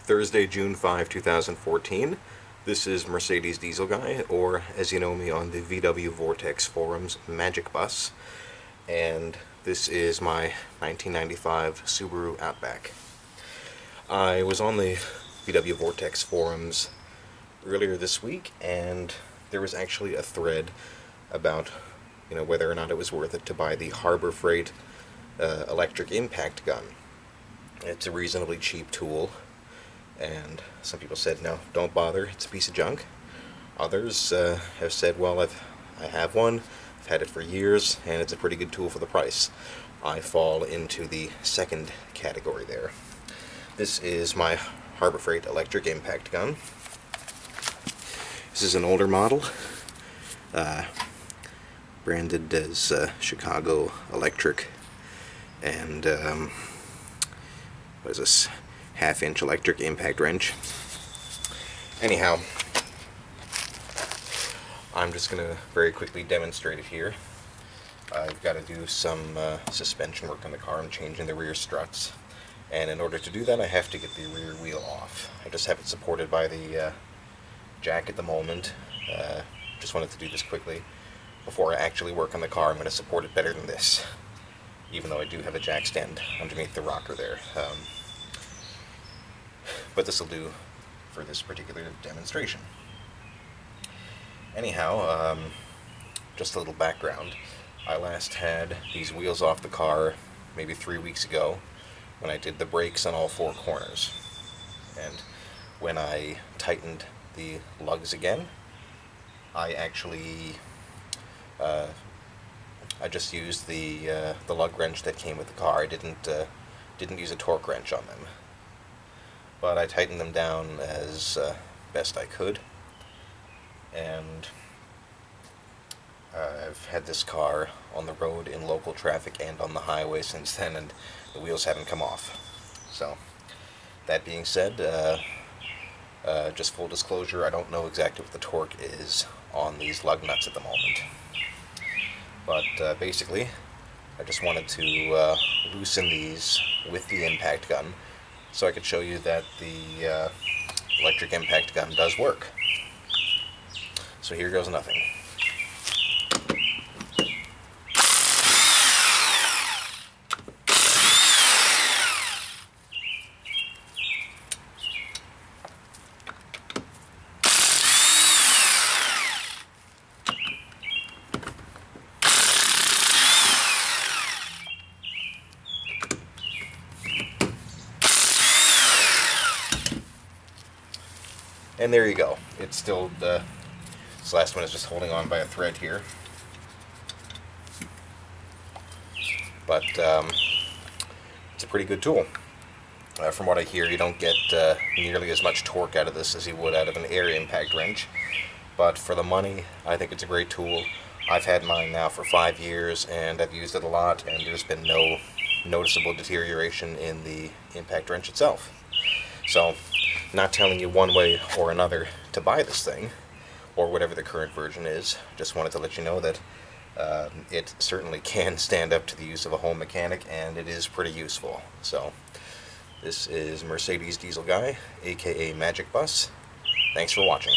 Thursday, June 5, 2014. This is Mercedes Diesel Guy, or as you know me on the VW Vortex forums, Magic Bus. And this is my 1995 Subaru Outback. I was on the VW Vortex forums earlier this week, and there was actually a thread about whether or not it was worth it to buy the Harbor Freight electric impact gun. It's a reasonably cheap tool, and some people said, no, don't bother, it's a piece of junk. Others have said, well, I have one, I've had it for years, and it's a pretty good tool for the price. I fall into the second category there. This is my Harbor Freight electric impact gun. This is an older model, branded as Chicago Electric, and what is this, half-inch electric impact wrench. Anyhow, I'm just going to very quickly demonstrate it here. I've got to do some suspension work on the car. I'm changing the rear struts, and in order to do that I have to get the rear wheel off. I just have it supported by the jack at the moment. Just wanted to do this quickly. Before I actually work on the car, I'm going to support it better than this, even though I do have a jack stand underneath the rocker there. But this will do for this particular demonstration. Anyhow, just a little background. I last had these wheels off the car maybe 3 weeks ago when I did the brakes on all four corners. And when I tightened the lugs again, I actually I just used the lug wrench that came with the car. I didn't use a torque wrench on them, but I tightened them down as best I could. And I've had this car on the road in local traffic and on the highway since then, and the wheels haven't come off. So, that being said, just full disclosure, I don't know exactly what the torque is on these lug nuts at the moment. But basically, I just wanted to loosen these with the impact gun so I could show you that the electric impact gun does work. So here goes nothing. And there you go. It's still, this last one is just holding on by a thread here. But it's a pretty good tool. From what I hear, you don't get nearly as much torque out of this as you would out of an air impact wrench. But for the money, I think it's a great tool. I've had mine now for 5 years, and I've used it a lot, and there's been no noticeable deterioration in the impact wrench itself. So, not telling you one way or another to buy this thing, or whatever the current version is. Just wanted to let you know that it certainly can stand up to the use of a home mechanic, and it is pretty useful. So, this is Mercedes Diesel Guy, aka Magic Bus. Thanks for watching.